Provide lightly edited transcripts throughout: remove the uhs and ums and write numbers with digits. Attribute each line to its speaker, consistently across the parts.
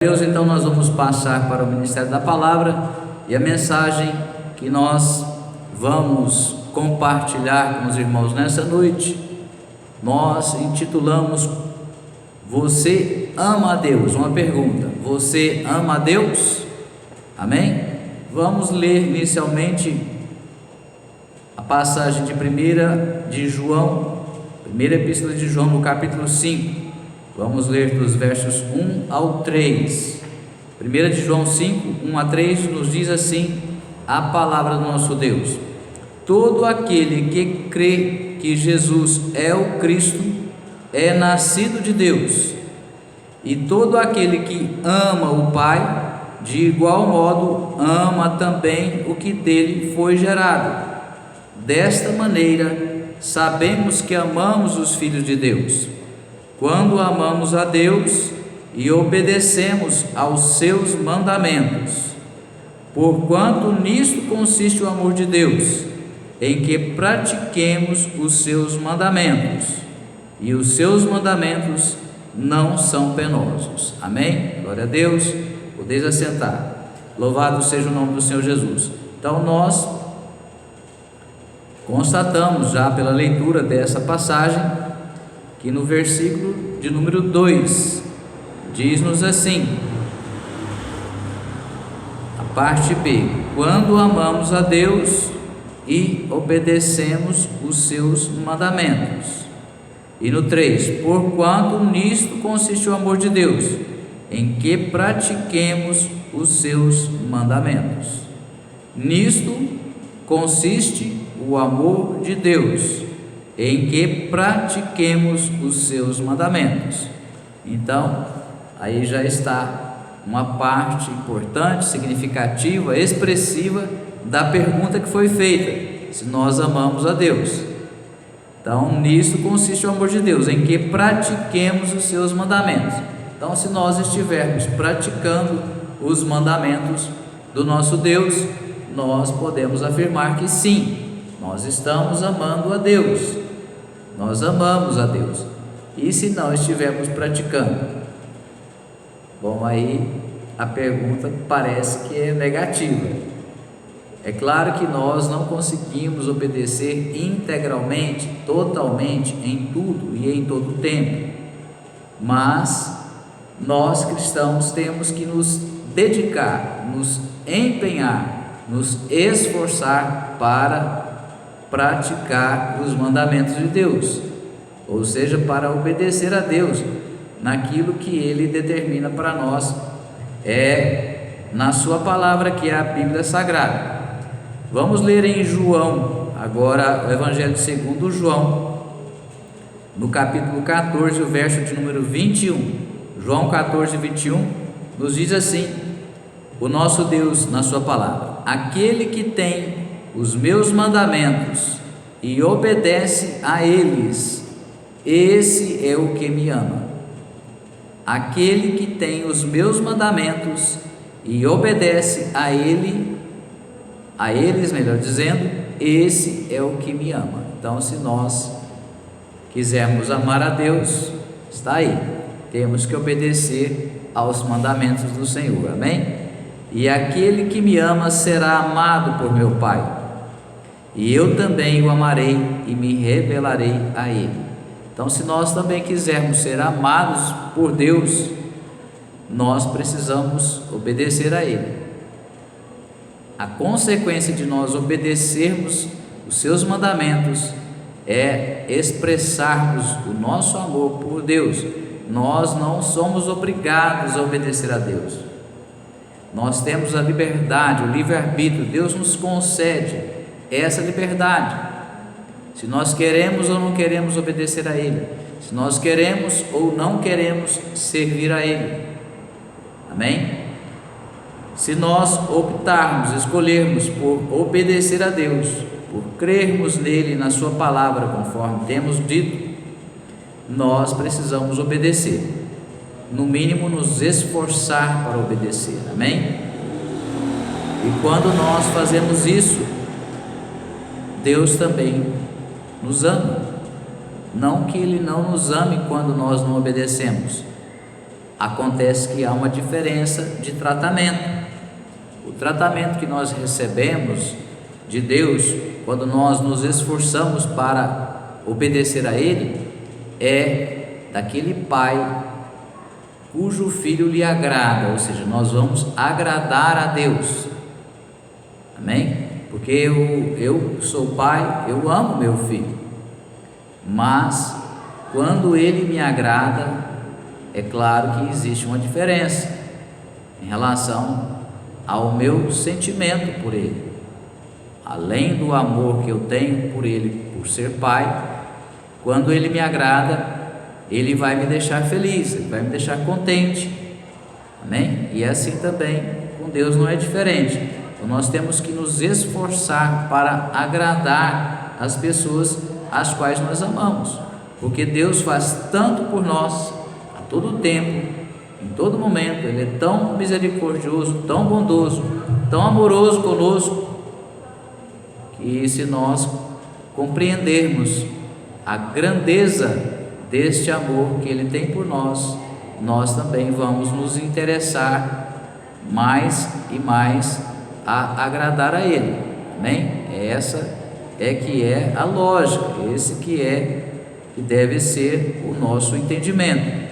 Speaker 1: Deus, então nós vamos passar para o Ministério da Palavra e a mensagem que nós vamos compartilhar com os irmãos nessa noite, nós intitulamos Você ama a Deus? Uma pergunta: você ama a Deus? Amém? Vamos ler inicialmente a passagem de primeira epístola de João, no capítulo 5. Vamos ler dos versos 1 ao 3. 1 de João 5, 1 a 3 nos diz assim a palavra do nosso Deus: todo aquele que crê que Jesus é o Cristo é nascido de Deus, e todo aquele que ama o Pai, de igual modo ama também o que dele foi gerado. Desta maneira sabemos que amamos os filhos de Deus, quando amamos a Deus e obedecemos aos seus mandamentos. Porquanto nisto consiste o amor de Deus, em que pratiquemos os seus mandamentos, e os seus mandamentos não são penosos. Amém? Glória a Deus. Podeis assentar. Louvado seja o nome do Senhor Jesus. Então nós constatamos já pela leitura dessa passagem que no versículo de número 2 diz-nos assim, a parte B: quando amamos a Deus e obedecemos os seus mandamentos. E no 3: porquanto nisto consiste o amor de Deus, em que pratiquemos os seus mandamentos. Nisto consiste o amor de Deus, em que pratiquemos os seus mandamentos. Então, aí já está uma parte importante, significativa, expressiva da pergunta que foi feita: se nós amamos a Deus. Então, nisso consiste o amor de Deus, em que pratiquemos os seus mandamentos. Então, se nós estivermos praticando os mandamentos do nosso Deus, nós podemos afirmar que sim, nós estamos amando a Deus. Nós amamos a Deus. E se não estivermos praticando? Bom, aí a pergunta parece que é negativa. É claro que nós não conseguimos obedecer integralmente, totalmente, em tudo e em todo o tempo. Mas nós cristãos temos que nos dedicar, nos empenhar, nos esforçar para praticar os mandamentos de Deus, ou seja, para obedecer a Deus naquilo que Ele determina para nós, na sua palavra, que é a Bíblia Sagrada. Vamos ler em João, agora o Evangelho segundo João, no capítulo 14, o verso de número 21. João 14, 21 nos diz assim o nosso Deus na sua palavra: aquele que tem os meus mandamentos e obedece a eles, esse é o que me ama. Aquele que tem os meus mandamentos e obedece a eles, melhor dizendo, esse é o que me ama. Então, se nós quisermos amar a Deus, está aí, temos que obedecer aos mandamentos do Senhor. Amém? E aquele que me ama será amado por meu Pai, e eu também o amarei e me revelarei a ele. Então, se nós também quisermos ser amados por Deus, nós precisamos obedecer a Ele. A consequência de nós obedecermos os seus mandamentos é expressarmos o nosso amor por Deus. Nós não somos obrigados a obedecer a Deus. Nós temos a liberdade, o livre-arbítrio. Deus nos concede essa liberdade, se nós queremos ou não queremos obedecer a Ele, se nós queremos ou não queremos servir a Ele. Amém? Se nós optarmos, escolhermos por obedecer a Deus, por crermos nele, na sua palavra, conforme temos dito, nós precisamos obedecer, no mínimo nos esforçar para obedecer. Amém? E quando nós fazemos isso, Deus também nos ama. Não que Ele não nos ame quando nós não obedecemos, acontece que há uma diferença de tratamento. O tratamento que nós recebemos de Deus, quando nós nos esforçamos para obedecer a Ele, é daquele pai cujo filho lhe agrada, ou seja, nós vamos agradar a Deus, amém? Porque eu sou pai, eu amo meu filho, mas quando ele me agrada, é claro que existe uma diferença em relação ao meu sentimento por ele. Além do amor que eu tenho por ele, por ser pai, quando ele me agrada, ele vai me deixar feliz, ele vai me deixar contente, amém? E assim também com Deus não é diferente. Então nós temos que nos esforçar para agradar as pessoas às quais nós amamos, porque Deus faz tanto por nós a todo tempo, em todo momento. Ele é tão misericordioso, tão bondoso, tão amoroso conosco, que se nós compreendermos a grandeza deste amor que Ele tem por nós, nós também vamos nos interessar mais e mais a agradar a Ele, amém? Essa é que é a lógica, esse que deve ser o nosso entendimento,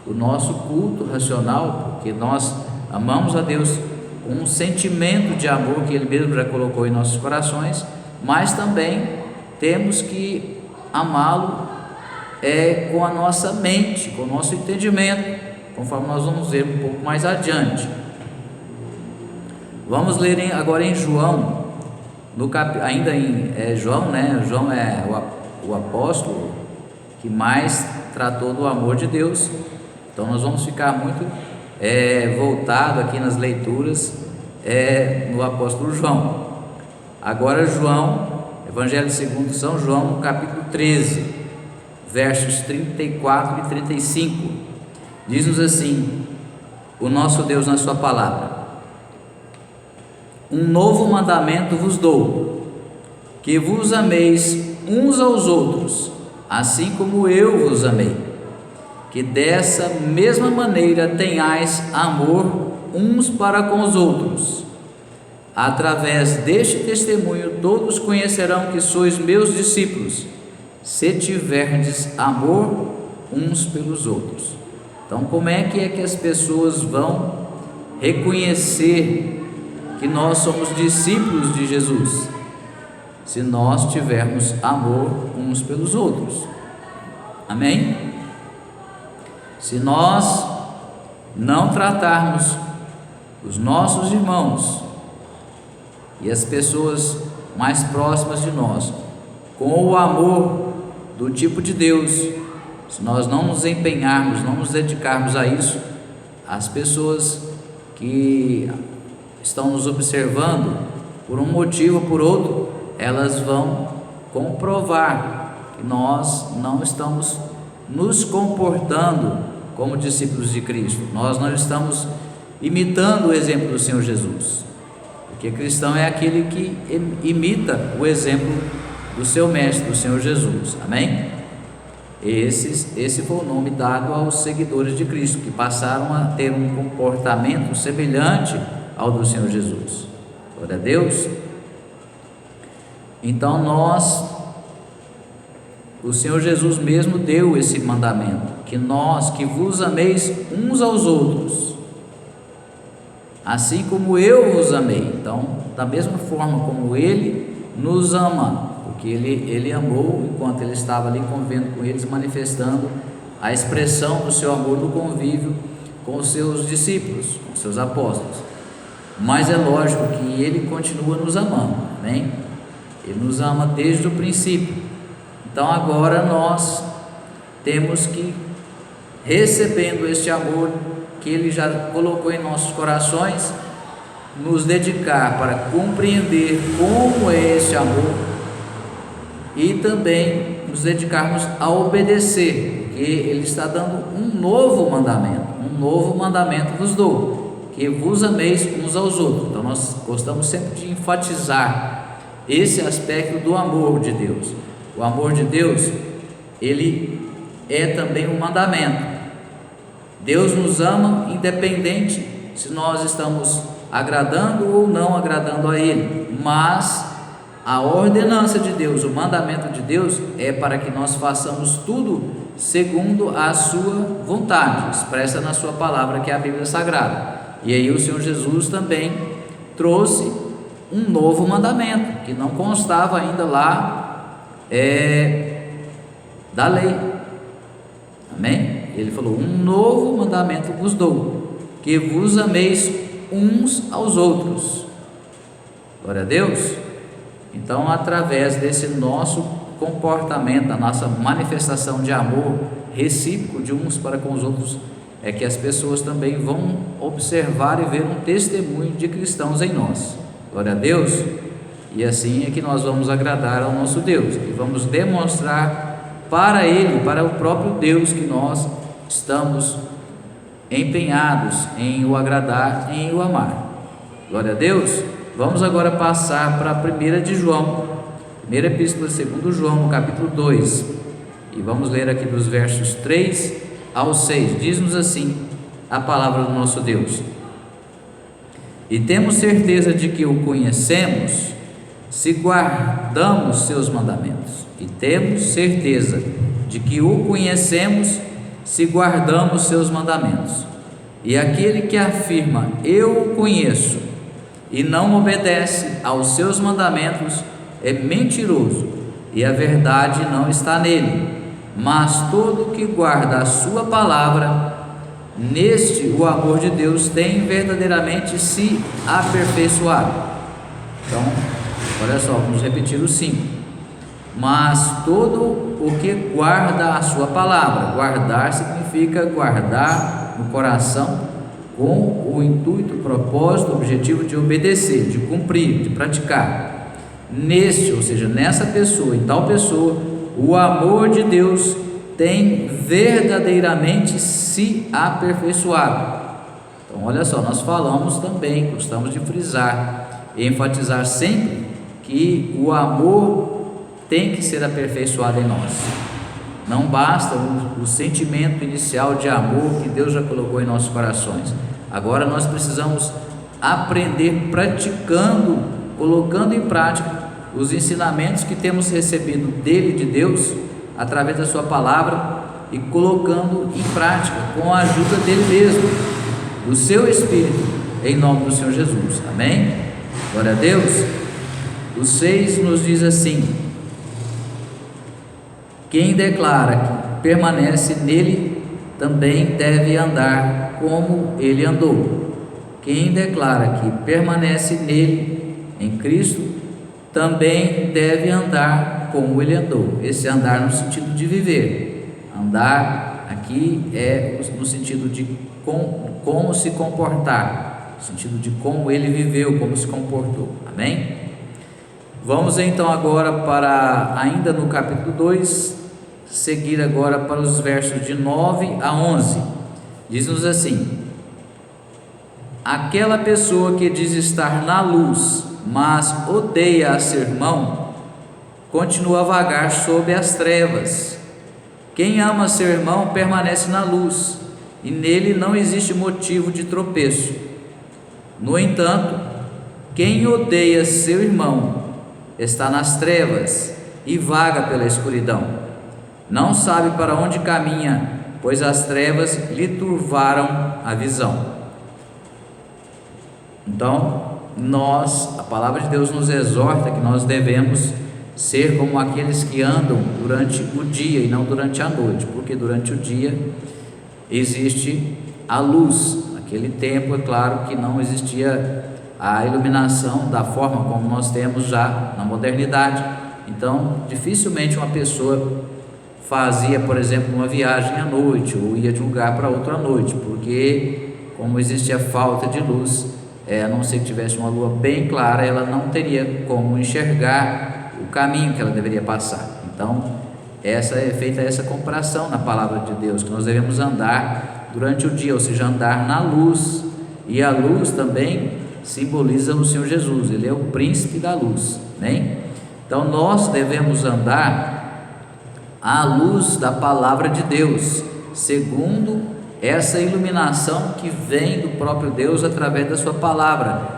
Speaker 1: o nosso culto racional, porque nós amamos a Deus com um sentimento de amor que Ele mesmo já colocou em nossos corações, mas também temos que amá-lo com a nossa mente, com o nosso entendimento, conforme nós vamos ver um pouco mais adiante. Vamos ler agora em João, ainda em João, né? João é o apóstolo que mais tratou do amor de Deus, então nós vamos ficar muito voltado aqui nas leituras no apóstolo João. Agora João, Evangelho segundo São João, no capítulo 13, versos 34 e 35, diz-nos assim o nosso Deus na sua palavra: um novo mandamento vos dou, que vos ameis uns aos outros, assim como eu vos amei, que dessa mesma maneira tenhais amor uns para com os outros. Através deste testemunho todos conhecerão que sois meus discípulos, se tiverdes amor uns pelos outros. Então, como é que as pessoas vão reconhecer que nós somos discípulos de Jesus? Se nós tivermos amor uns pelos outros, amém? Se nós não tratarmos os nossos irmãos e as pessoas mais próximas de nós com o amor do tipo de Deus, se nós não nos empenharmos, não nos dedicarmos a isso, as pessoas que estão nos observando, por um motivo ou por outro, elas vão comprovar que nós não estamos nos comportando como discípulos de Cristo, nós não estamos imitando o exemplo do Senhor Jesus, porque cristão é aquele que imita o exemplo do seu mestre, do Senhor Jesus, amém? Esse foi o nome dado aos seguidores de Cristo, que passaram a ter um comportamento semelhante ao do Senhor Jesus. Glória a Deus. Então o Senhor Jesus mesmo deu esse mandamento, que vos ameis uns aos outros, assim como eu vos amei. Então, da mesma forma como Ele nos ama, porque ele amou enquanto Ele estava ali convivendo com eles, manifestando a expressão do seu amor no convívio com os seus discípulos, com os seus apóstolos. Mas é lógico que Ele continua nos amando, amém? Ele nos ama desde o princípio. Então agora nós temos que, recebendo este amor que Ele já colocou em nossos corações, nos dedicar para compreender como é esse amor e também nos dedicarmos a obedecer, porque Ele está dando um novo mandamento vos dou, que vos ameis uns aos outros. Então nós gostamos sempre de enfatizar esse aspecto do amor de Deus. O amor de Deus, ele é também um mandamento Deus nos ama independente se nós estamos agradando ou não agradando a Ele, mas a ordenança de Deus, o mandamento de Deus é para que nós façamos tudo segundo a sua vontade, expressa na sua palavra, que é a Bíblia Sagrada. E aí o Senhor Jesus também trouxe um novo mandamento, que não constava ainda lá da lei. Amém? Ele falou: um novo mandamento vos dou, que vos ameis uns aos outros. Glória a Deus. Então, através desse nosso comportamento, a nossa manifestação de amor recíproco de uns para com os outros, é que as pessoas também vão observar e ver um testemunho de cristãos em nós. Glória a Deus. E assim é que nós vamos agradar ao nosso Deus, e vamos demonstrar para Ele, para o próprio Deus, que nós estamos empenhados em o agradar, em o amar. Glória a Deus. Vamos agora passar para a 1 de João, primeira epístola de 2 João, no capítulo 2, e vamos ler aqui dos versos 3 ao 6. Diz-nos assim a palavra do nosso Deus: e temos certeza de que o conhecemos, se guardamos seus mandamentos. E temos certeza de que o conhecemos, se guardamos seus mandamentos. E aquele que afirma eu o conheço e não obedece aos seus mandamentos é mentiroso, e a verdade não está nele. Mas todo que guarda a sua palavra, neste o amor de Deus tem verdadeiramente se aperfeiçoado. Então, olha só, vamos repetir o 5. Mas todo o que guarda a sua palavra, guardar significa guardar no coração com o intuito, propósito, objetivo de obedecer, de cumprir, de praticar. Neste, ou seja, nessa pessoa, em tal pessoa, o amor de Deus tem verdadeiramente se aperfeiçoado. Então, olha só, nós falamos também, gostamos de frisar e enfatizar sempre que o amor tem que ser aperfeiçoado em nós. Não basta o sentimento inicial de amor que Deus já colocou em nossos corações. Agora nós precisamos aprender praticando, colocando em prática os ensinamentos que temos recebido dele, de Deus, através da sua palavra, e colocando em prática com a ajuda dele mesmo, do seu Espírito, em nome do Senhor Jesus. Amém? Glória a Deus. O 6 nos diz assim: quem declara que permanece nele também deve andar como ele andou. Quem declara que permanece nele, em Cristo, também deve andar como ele andou. Esse andar no sentido de viver. Andar aqui é no sentido de como se comportar, no sentido de como ele viveu, como se comportou. Amém? Vamos então agora para, ainda no capítulo 2, seguir agora para os versos de 9 a 11. Diz-nos assim: aquela pessoa que diz estar na luz, mas odeia a seu irmão, continua a vagar sob as trevas. Quem ama seu irmão permanece na luz, e nele não existe motivo de tropeço. No entanto, quem odeia seu irmão está nas trevas e vaga pela escuridão. Não sabe para onde caminha, pois as trevas lhe turvaram a visão. Então, a palavra de Deus nos exorta que nós devemos ser como aqueles que andam durante o dia e não durante a noite, porque durante o dia existe a luz. Naquele tempo, é claro que não existia a iluminação da forma como nós temos já na modernidade. Então, dificilmente uma pessoa fazia, por exemplo, uma viagem à noite ou ia de um lugar para outro à noite, porque como existia falta de luz, a não ser que tivesse uma lua bem clara, ela não teria como enxergar o caminho que ela deveria passar. Então, é feita essa comparação na palavra de Deus, que nós devemos andar durante o dia, ou seja, andar na luz, e a luz também simboliza o Senhor Jesus, ele é o príncipe da luz, né? Então nós devemos andar à luz da palavra de Deus, segundo essa iluminação que vem do próprio Deus através da sua palavra,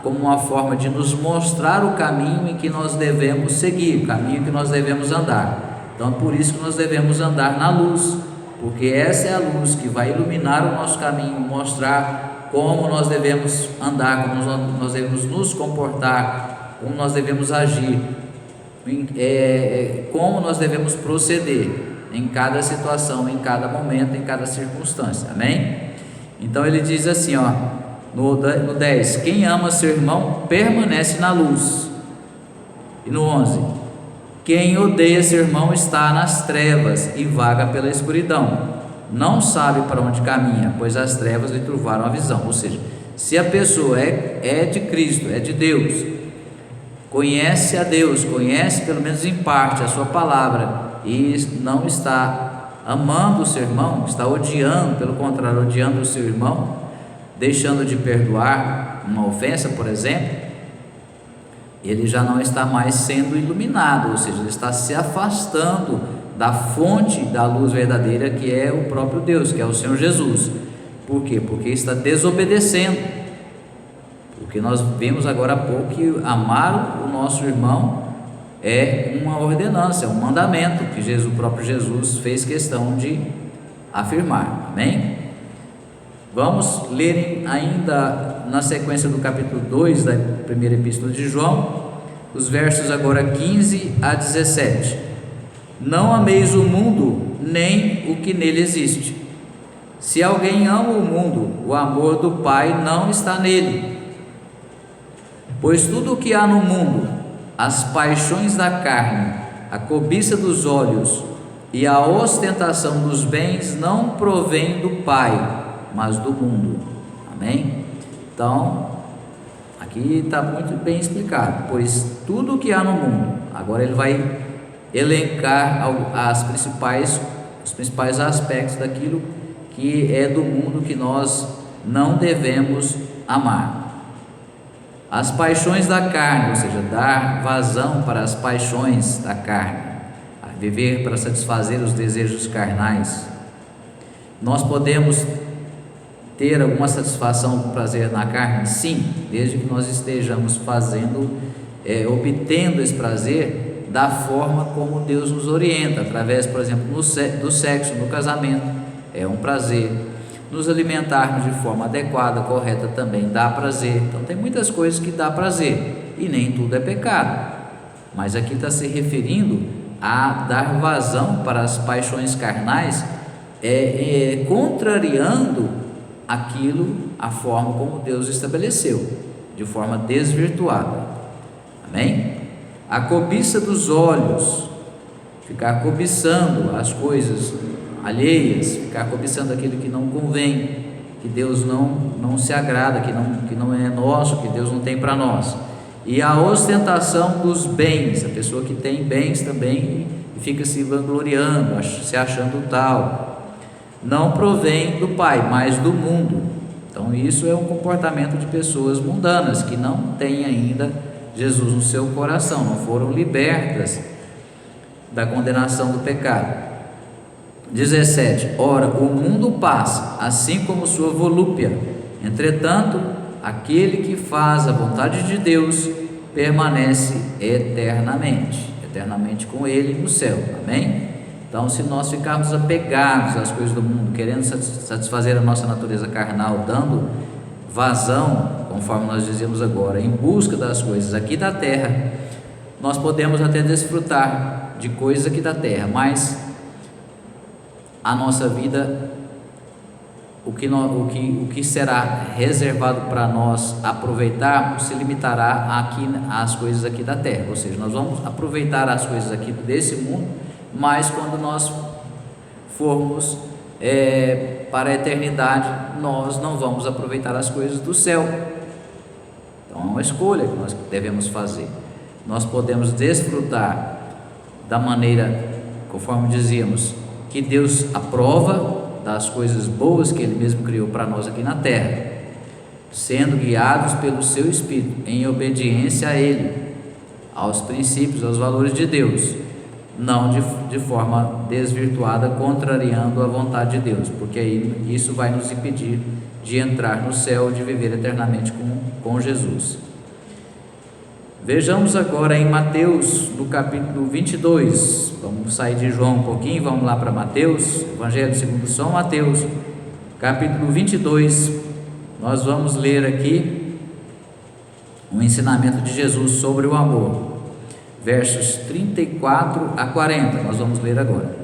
Speaker 1: como uma forma de nos mostrar o caminho em que nós devemos seguir, o caminho que nós devemos andar. Então, por isso que nós devemos andar na luz, porque essa é a luz que vai iluminar o nosso caminho, mostrar como nós devemos andar, como nós devemos nos comportar, como nós devemos agir, como nós devemos proceder em cada situação, em cada momento, em cada circunstância. Amém? Então ele diz assim, no 10: quem ama seu irmão permanece na luz. E no 11: quem odeia seu irmão está nas trevas e vaga pela escuridão, não sabe para onde caminha, pois as trevas lhe turvaram a visão. Ou seja, se a pessoa é de Cristo, é de Deus, conhece a Deus, conhece pelo menos em parte a sua palavra, e não está amando o seu irmão, está odiando, pelo contrário, odiando o seu irmão, deixando de perdoar uma ofensa, por exemplo, ele já não está mais sendo iluminado, ou seja, ele está se afastando da fonte da luz verdadeira, que é o próprio Deus, que é o Senhor Jesus. Por quê? Porque está desobedecendo. Porque nós vimos agora há pouco que amar o nosso irmão é uma ordenança, é um mandamento que o próprio Jesus fez questão de afirmar. Amém? Vamos ler ainda na sequência do capítulo 2 da primeira epístola de João, os versos agora 15 a 17. Não ameis o mundo, nem o que nele existe. Se alguém ama o mundo, o amor do Pai não está nele. Pois tudo o que há no mundo, as paixões da carne, a cobiça dos olhos e a ostentação dos bens, não provém do Pai, mas do mundo. Amém? Então, aqui está muito bem explicado. Pois tudo o que há no mundo, agora ele vai elencar os principais aspectos daquilo que é do mundo que nós não devemos amar. As paixões da carne, ou seja, dar vazão para as paixões da carne, viver para satisfazer os desejos carnais. Nós podemos ter alguma satisfação com prazer na carne? Sim, desde que nós estejamos obtendo esse prazer da forma como Deus nos orienta, através, por exemplo, do sexo, no casamento, é um prazer. Nos alimentarmos de forma adequada, correta, também dá prazer. Então tem muitas coisas que dá prazer, e nem tudo é pecado, mas aqui está se referindo a dar vazão para as paixões carnais, contrariando a forma como Deus estabeleceu, de forma desvirtuada. Amém? A cobiça dos olhos, ficar cobiçando as coisas alheias, ficar cobiçando aquilo que não convém, que Deus não se agrada, que não é nosso, que Deus não tem para nós. E a ostentação dos bens, a pessoa que tem bens também e fica se vangloriando, se achando tal, não provém do Pai, mas do mundo. Então isso é um comportamento de pessoas mundanas, que não têm ainda Jesus no seu coração, não foram libertas da condenação do pecado. 17. Ora, o mundo passa, assim como sua volúpia, entretanto, aquele que faz a vontade de Deus permanece eternamente com Ele no céu. Amém? Então, se nós ficarmos apegados às coisas do mundo, querendo satisfazer a nossa natureza carnal, dando vazão, conforme nós dizemos agora, em busca das coisas aqui da terra, nós podemos até desfrutar de coisas aqui da terra, mas a nossa vida, o que será reservado para nós aproveitarmos, se limitará às coisas aqui da terra. Ou seja, nós vamos aproveitar as coisas aqui desse mundo, mas quando nós formos para a eternidade, nós não vamos aproveitar as coisas do céu. Então é uma escolha que nós devemos fazer. Nós podemos desfrutar da maneira, conforme dizíamos, que Deus aprova, das coisas boas que Ele mesmo criou para nós aqui na terra, sendo guiados pelo seu Espírito, em obediência a Ele, aos princípios, aos valores de Deus. não de forma desvirtuada, contrariando a vontade de Deus, porque aí isso vai nos impedir de entrar no céu, de viver eternamente com Jesus. Vejamos agora em Mateus, no capítulo 22, vamos sair de João um pouquinho, vamos lá para Mateus, Evangelho segundo São Mateus, capítulo 22, nós vamos ler aqui um ensinamento de Jesus sobre o amor, versos 34 a 40, nós vamos ler agora.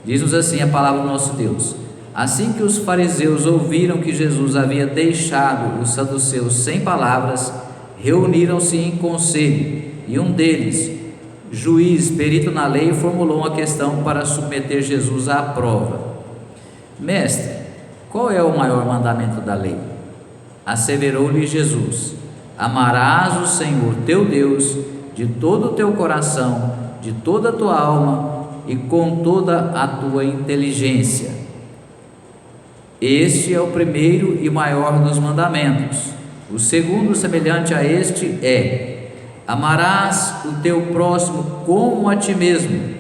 Speaker 1: Diz-nos assim a palavra do nosso Deus: assim que os fariseus ouviram que Jesus havia deixado os saduceus sem palavras, reuniram-se em conselho, e um deles, juiz, perito na lei, formulou uma questão para submeter Jesus à prova. Mestre, qual é o maior mandamento da lei? Asseverou-lhe Jesus: amarás o Senhor teu Deus de todo o teu coração, de toda a tua alma e com toda a tua inteligência. Este é o primeiro e maior dos mandamentos. O segundo, semelhante a este, é: amarás o teu próximo como a ti mesmo.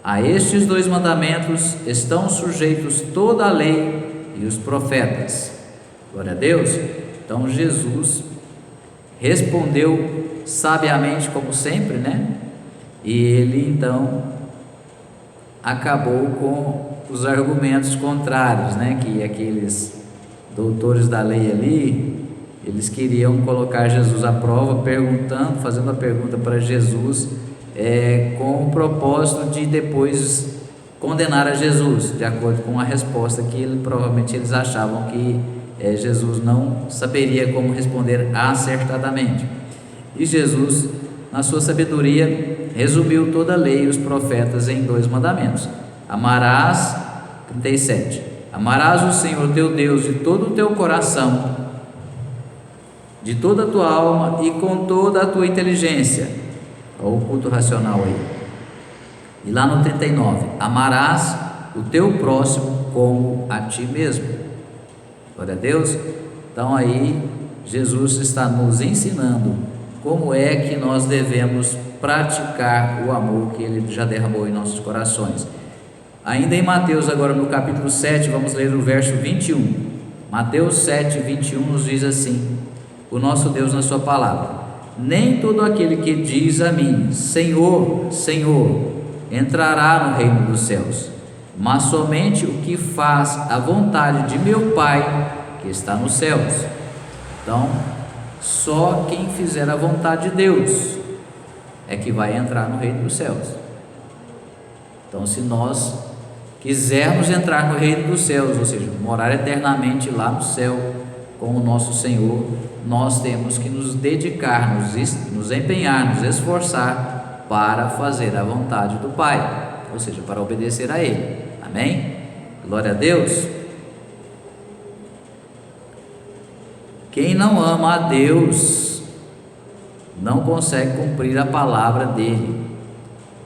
Speaker 1: A estes dois mandamentos estão sujeitos toda a lei e os profetas. Glória a Deus. Então Jesus respondeu sabiamente, como sempre, né? E ele então acabou com os argumentos contrários, né? Que aqueles doutores da lei ali, eles queriam colocar Jesus à prova, fazendo a pergunta para Jesus, com o propósito de depois condenar a Jesus, de acordo com a resposta que provavelmente eles achavam que Jesus não saberia como responder acertadamente. E Jesus, na sua sabedoria, resumiu toda a lei e os profetas em dois mandamentos. Amarás, 37, amarás o Senhor teu Deus de todo o teu coração, de toda a tua alma e com toda a tua inteligência. Olha o culto racional aí. E lá no 39, amarás o teu próximo como a ti mesmo. Glória a Deus. Então aí Jesus está nos ensinando como é que nós devemos praticar o amor que Ele já derramou em nossos corações. Ainda em Mateus, agora no capítulo 7, vamos ler o verso 21. Mateus 7, 21 nos diz assim, o nosso Deus na sua palavra: nem todo aquele que diz a mim, Senhor, Senhor, entrará no reino dos céus, mas somente o que faz a vontade de meu Pai que está nos céus. Então, só quem fizer a vontade de Deus é que vai entrar no reino dos céus. Então, se nós quisermos entrar no reino dos céus, ou seja, morar eternamente lá no céu com o nosso Senhor, nós temos que nos dedicar, nos empenhar, nos esforçar para fazer a vontade do Pai, ou seja, para obedecer a Ele. Amém? Glória a Deus. Quem não ama a Deus não consegue cumprir a palavra dele,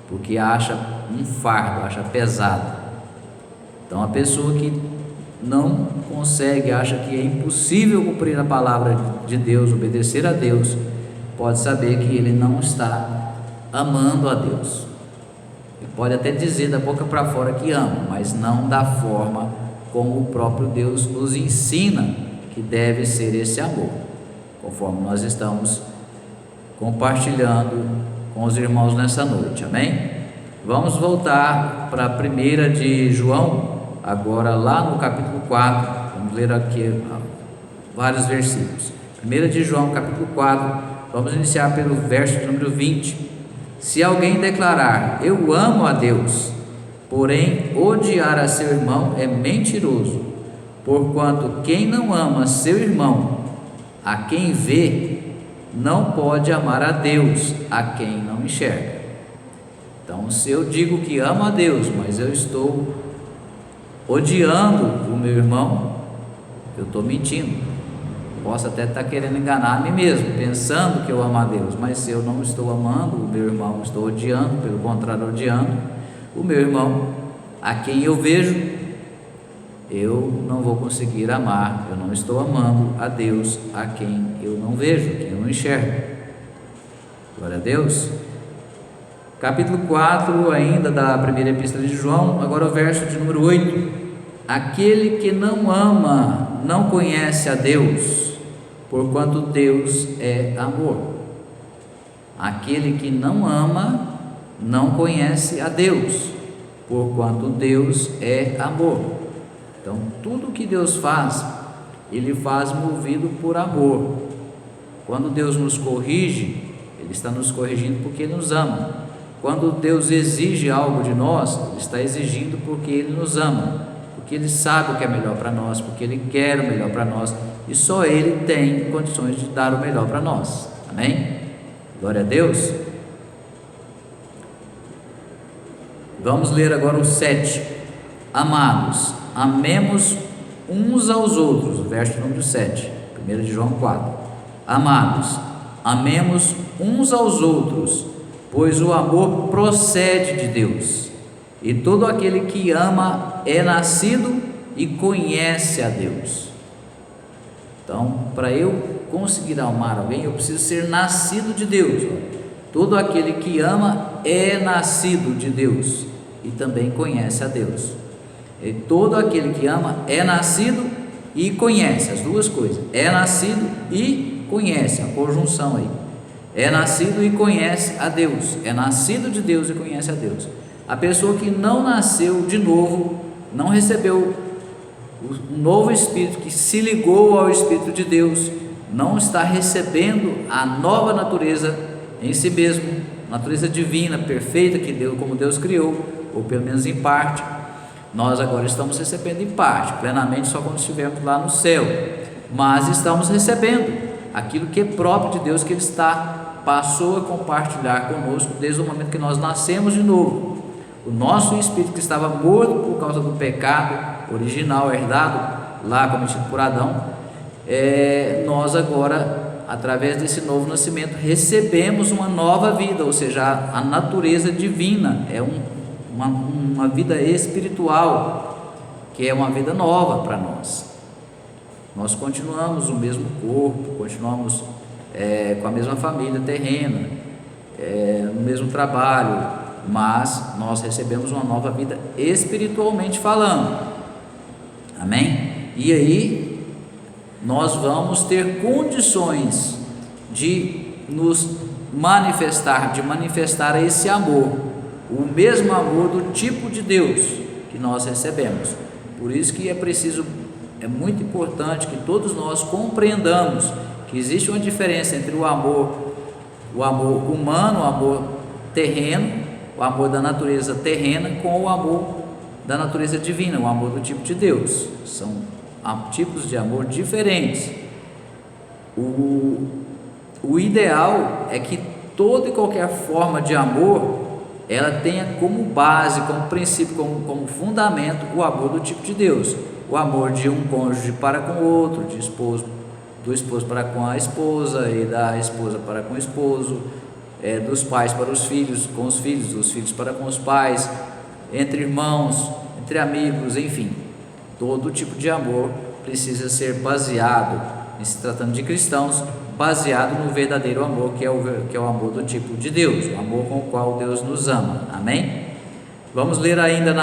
Speaker 1: porque acha um fardo, acha pesado. Então a pessoa que não consegue, acha que é impossível cumprir a palavra de Deus, obedecer a Deus, pode saber que ele não está amando a Deus. Ele pode até dizer da boca para fora que ama, mas não da forma como o próprio Deus nos ensina que deve ser esse amor, conforme nós estamos compartilhando com os irmãos nessa noite, amém? Vamos voltar para a primeira de João, agora lá no capítulo 4, vamos ler aqui vários versículos. 1 de João, capítulo 4, vamos iniciar pelo verso número 20. Se alguém declarar, eu amo a Deus, porém odiar a seu irmão é mentiroso, porquanto quem não ama seu irmão, a quem vê, não pode amar a Deus, a quem não enxerga. Então, se eu digo que amo a Deus, mas eu estou odiando o meu irmão, eu estou mentindo. Posso até estar querendo enganar a mim mesmo, pensando que eu amo a Deus, mas se eu não estou amando o meu irmão, estou odiando, pelo contrário, odiando o meu irmão, a quem eu vejo, eu não vou conseguir amar, eu não estou amando a Deus, a quem eu não vejo, a quem eu não enxergo. Glória a Deus. Capítulo 4, ainda da primeira epístola de João, agora o verso de número 8: aquele que não ama não conhece a Deus, porquanto Deus é amor. Aquele que não ama não conhece a Deus, porquanto Deus é amor. Então, tudo que Deus faz, Ele faz movido por amor. Quando Deus nos corrige, Ele está nos corrigindo porque Ele nos ama. Quando Deus exige algo de nós, Ele está exigindo porque Ele nos ama, porque Ele sabe o que é melhor para nós, porque Ele quer o melhor para nós, e só Ele tem condições de dar o melhor para nós. Amém? Glória a Deus. Vamos ler agora o 7. Amados, amemos uns aos outros, o verso número 7, 1 de João 4. Amados, amemos uns aos outros, pois o amor procede de Deus, e todo aquele que ama é nascido e conhece a Deus. Então, para eu conseguir amar alguém, eu preciso ser nascido de Deus. Todo aquele que ama é nascido de Deus e também conhece a Deus. E todo aquele que ama é nascido e conhece, as duas coisas, é nascido e conhece, a conjunção aí. É nascido e conhece a Deus, é nascido de Deus e conhece a Deus. A pessoa que não nasceu de novo, não recebeu o novo Espírito, que se ligou ao Espírito de Deus, não está recebendo a nova natureza em si mesmo, natureza divina, perfeita, que Deus, como Deus criou, ou pelo menos em parte. Nós agora estamos recebendo em parte, plenamente só quando estivermos lá no céu, mas estamos recebendo aquilo que é próprio de Deus, que Ele passou a compartilhar conosco desde o momento que nós nascemos de novo. O nosso espírito, que estava morto por causa do pecado original, herdado lá, cometido por Adão, nós agora, através desse novo nascimento, recebemos uma nova vida, ou seja, a natureza divina, uma vida espiritual, que é uma vida nova para nós. Nós continuamos o mesmo corpo, continuamos com a mesma família terrena, no mesmo trabalho, mas nós recebemos uma nova vida espiritualmente falando. Amém? E aí nós vamos ter condições de nos manifestar, de manifestar esse amor, o mesmo amor do tipo de Deus que nós recebemos. Por isso que é muito importante que todos nós compreendamos que existe uma diferença entre o amor humano, o amor terreno, o amor da natureza terrena, com o amor da natureza divina, o amor do tipo de Deus. São tipos de amor diferentes. O ideal é que toda e qualquer forma de amor, ela tenha como base, como princípio, como fundamento, o amor do tipo de Deus. O amor de um cônjuge para com o outro, do esposo para com a esposa, e da esposa para com o esposo, dos pais para os filhos, com os filhos, dos filhos para com os pais, entre irmãos, entre amigos, enfim. Todo tipo de amor precisa ser baseado, em se tratando de cristãos, baseado no verdadeiro amor, que é o amor do tipo de Deus, o amor com o qual Deus nos ama. Amém? Vamos ler ainda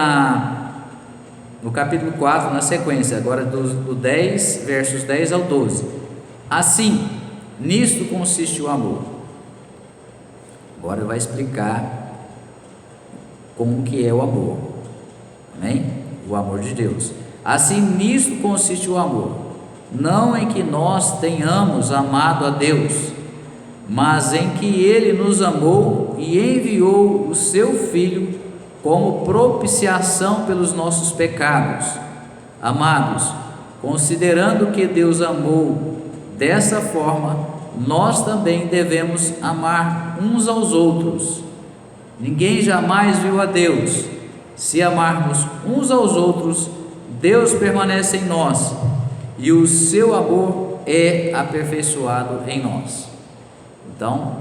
Speaker 1: no capítulo 4, na sequência, agora do 10, versos 10 ao 12. Assim, nisto consiste o amor. Agora ele vai explicar como que é o amor. Amém? O amor de Deus. Assim, nisto consiste o amor, não em que nós tenhamos amado a Deus, mas em que Ele nos amou e enviou o Seu Filho como propiciação pelos nossos pecados. Amados, considerando que Deus amou dessa forma, nós também devemos amar uns aos outros. Ninguém jamais viu a Deus. Se amarmos uns aos outros, Deus permanece em nós e o seu amor é aperfeiçoado em nós. Então,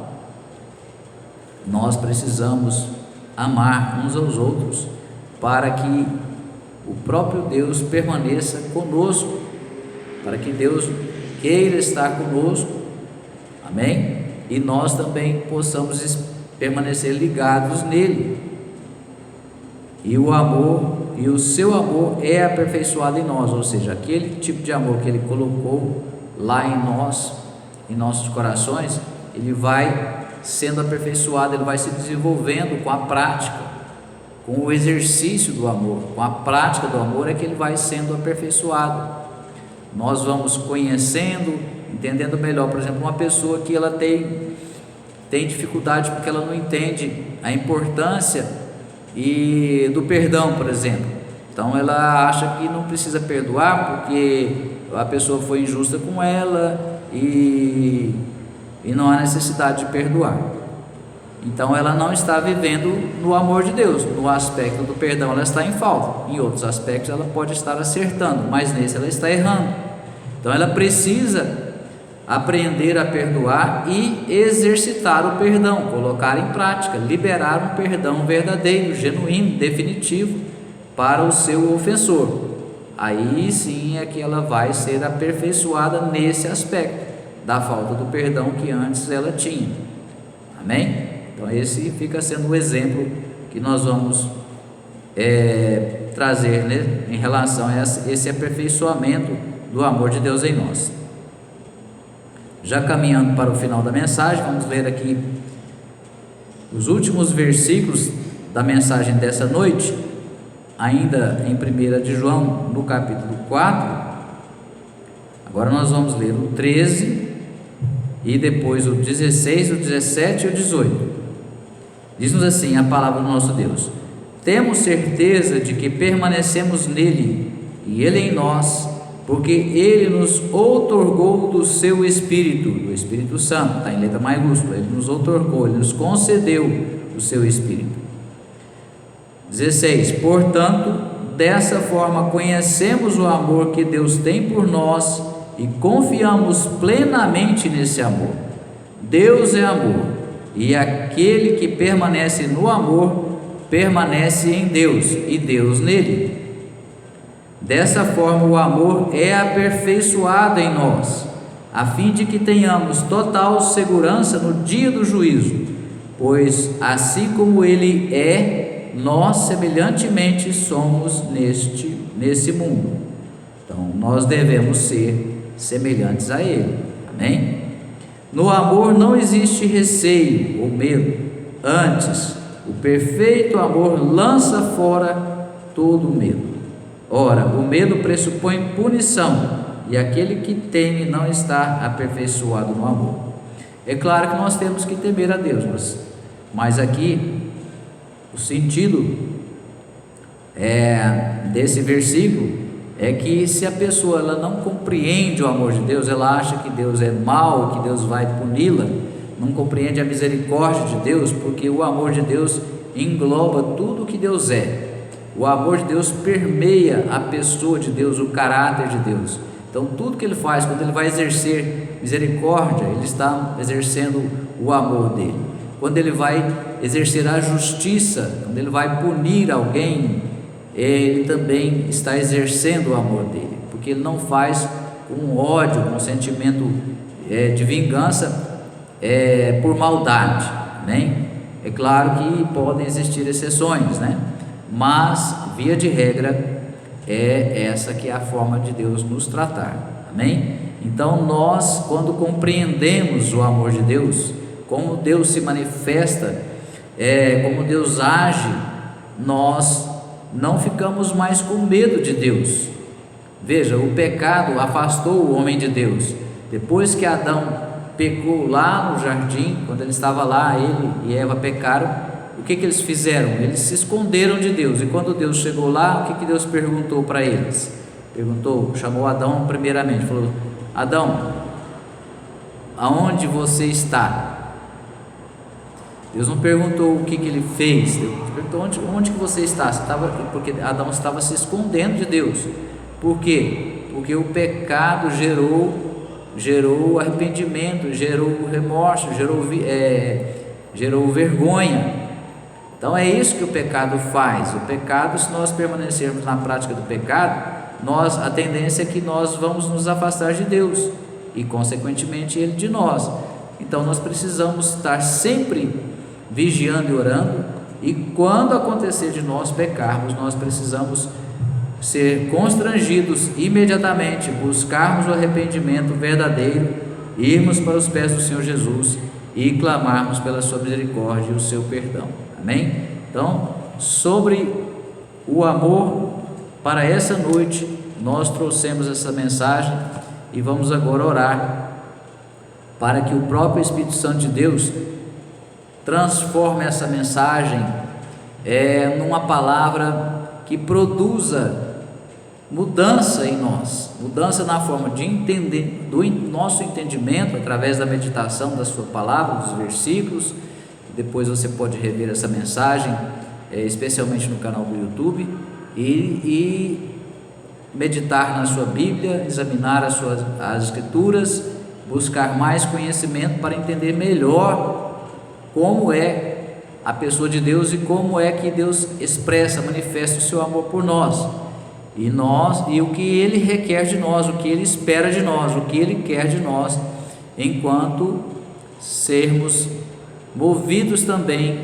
Speaker 1: nós precisamos amar uns aos outros para que o próprio Deus permaneça conosco, para que Deus queira estar conosco, amém? E nós também possamos permanecer ligados nele. E o amor, e o seu amor é aperfeiçoado em nós, ou seja, aquele tipo de amor que ele colocou lá em nós, em nossos corações, ele vai sendo aperfeiçoado, ele vai se desenvolvendo com a prática, com o exercício do amor, com a prática do amor é que ele vai sendo aperfeiçoado. Nós vamos conhecendo, entendendo melhor. Por exemplo, uma pessoa que ela tem dificuldade porque ela não entende a importância do perdão, por exemplo. Então ela acha que não precisa perdoar porque a pessoa foi injusta com ela e não há necessidade de perdoar. Então ela não está vivendo no amor de Deus. No aspecto do perdão ela está em falta, em outros aspectos ela pode estar acertando, mas nesse ela está errando. Então ela precisa aprender a perdoar e exercitar o perdão, colocar em prática, liberar um perdão verdadeiro, genuíno, definitivo para o seu ofensor. Aí sim é que ela vai ser aperfeiçoada nesse aspecto da falta do perdão que antes ela tinha. Amém? Então esse fica sendo o exemplo que nós vamos trazer, né, em relação a esse aperfeiçoamento do amor de Deus em nós. Já caminhando para o final da mensagem, vamos ler aqui os últimos versículos da mensagem dessa noite, ainda em 1 de João, no capítulo 4. Agora nós vamos ler o 13 e depois o 16, o 17 e o 18. Diz-nos assim a palavra do nosso Deus: temos certeza de que permanecemos nele e ele em nós, porque ele nos outorgou do seu Espírito, do Espírito Santo, está em letra maiúscula, ele nos outorgou, ele nos concedeu o seu Espírito. 16, portanto, dessa forma conhecemos o amor que Deus tem por nós e confiamos plenamente nesse amor. Deus é amor, e aquele que permanece no amor, permanece em Deus, e Deus nele. Dessa forma o amor é aperfeiçoado em nós, a fim de que tenhamos total segurança no dia do juízo, pois assim como ele é, nós semelhantemente somos nesse mundo. Então nós devemos ser semelhantes a ele. Amém? No amor não existe receio ou medo, antes o perfeito amor lança fora todo medo. Ora, o medo pressupõe punição, e aquele que teme não está aperfeiçoado no amor. É claro que nós temos que temer a Deus, mas aqui o sentido desse versículo é que se a pessoa ela não compreende o amor de Deus, ela acha que Deus é mau, que Deus vai puni-la, não compreende a misericórdia de Deus, porque o amor de Deus engloba tudo o que Deus é. O amor de Deus permeia a pessoa de Deus, o caráter de Deus. Então tudo que ele faz, quando ele vai exercer misericórdia, ele está exercendo o amor dele. Quando ele vai exercer a justiça, quando ele vai punir alguém, ele também está exercendo o amor dele, porque ele não faz com ódio, com sentimento de vingança, por maldade, né? É claro que podem existir exceções, né? Mas via de regra é essa que é a forma de Deus nos tratar. Amém? Então nós, quando compreendemos o amor de Deus, como Deus se manifesta, como Deus age, nós não ficamos mais com medo de Deus. Veja, o pecado afastou o homem de Deus. Depois que Adão pecou lá no jardim, quando ele estava lá, ele e Eva pecaram, o que eles fizeram? Eles se esconderam de Deus. E quando Deus chegou lá, o que Deus perguntou para eles? Chamou Adão primeiramente, falou: Adão, aonde você está? Deus não perguntou o que ele fez, Deus perguntou onde que você está? Porque Adão estava se escondendo de Deus. Por quê? Porque o pecado gerou arrependimento, gerou remorso, gerou vergonha. Então é isso que o pecado faz. O pecado, se nós permanecermos na prática do pecado, a tendência é que nós vamos nos afastar de Deus e consequentemente Ele de nós. Então nós precisamos estar sempre vigiando e orando, e quando acontecer de nós pecarmos, nós precisamos ser constrangidos imediatamente, buscarmos o arrependimento verdadeiro, irmos para os pés do Senhor Jesus e clamarmos pela sua misericórdia e o seu perdão. Amém? Então, sobre o amor, para essa noite nós trouxemos essa mensagem e vamos agora orar para que o próprio Espírito Santo de Deus transforme essa mensagem numa palavra que produza mudança em nós, mudança na forma de entender, do nosso entendimento, através da meditação da sua palavra, dos versículos. Depois você pode rever essa mensagem, especialmente no canal do YouTube, e meditar na sua Bíblia, examinar as Escrituras, buscar mais conhecimento para entender melhor como é a pessoa de Deus e como é que Deus expressa, manifesta o seu amor por nós, e o que Ele requer de nós, o que Ele espera de nós, o que Ele quer de nós, enquanto sermos movidos também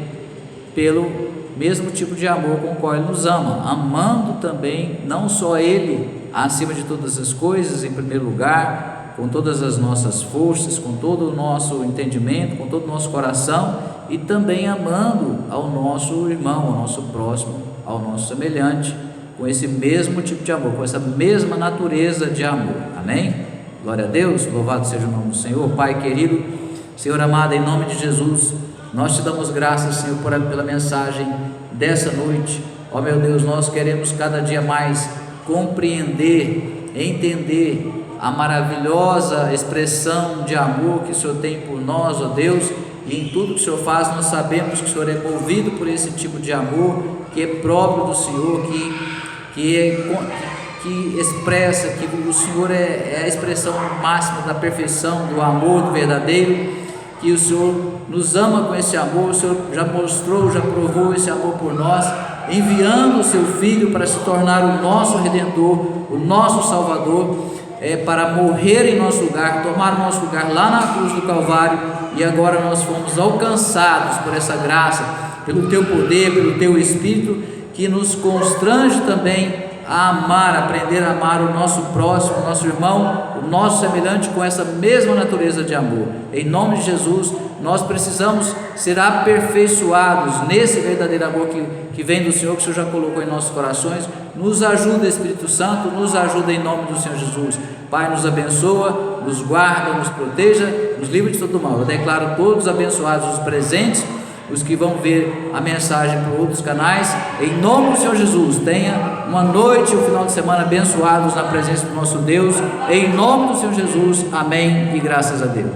Speaker 1: pelo mesmo tipo de amor com o qual Ele nos ama, amando também não só Ele acima de todas as coisas, em primeiro lugar, com todas as nossas forças, com todo o nosso entendimento, com todo o nosso coração, e também amando ao nosso irmão, ao nosso próximo, ao nosso semelhante, com esse mesmo tipo de amor, com essa mesma natureza de amor. Amém? Glória a Deus, louvado seja o nome do Senhor. Pai querido, Senhor amado, em nome de Jesus, nós te damos graças, Senhor, pela mensagem dessa noite. Ó meu Deus, nós queremos cada dia mais compreender, entender a maravilhosa expressão de amor que o Senhor tem por nós, ó Deus, e em tudo que o Senhor faz, nós sabemos que o Senhor é movido por esse tipo de amor que é próprio do Senhor, que expressa que o Senhor é a expressão máxima da perfeição, do amor do verdadeiro, que o Senhor nos ama com esse amor. O Senhor já mostrou, já provou esse amor por nós, enviando o seu Filho para se tornar o nosso Redentor, o nosso Salvador, para morrer em nosso lugar, tomar o nosso lugar lá na cruz do Calvário, e agora nós fomos alcançados por essa graça, pelo Teu poder, pelo Teu Espírito, que nos constrange também a amar, aprender a amar o nosso próximo, o nosso irmão, o nosso semelhante, com essa mesma natureza de amor. Em nome de Jesus, nós precisamos ser aperfeiçoados nesse verdadeiro amor que vem do Senhor, que o Senhor já colocou em nossos corações. Nos ajuda, Espírito Santo, nos ajuda em nome do Senhor Jesus. Pai, nos abençoa, nos guarda, nos proteja, nos livra de todo mal. Eu declaro todos abençoados, os presentes, os que vão ver a mensagem por outros canais, em nome do Senhor Jesus. Tenha uma noite e um final de semana abençoados na presença do nosso Deus, em nome do Senhor Jesus. Amém e graças a Deus.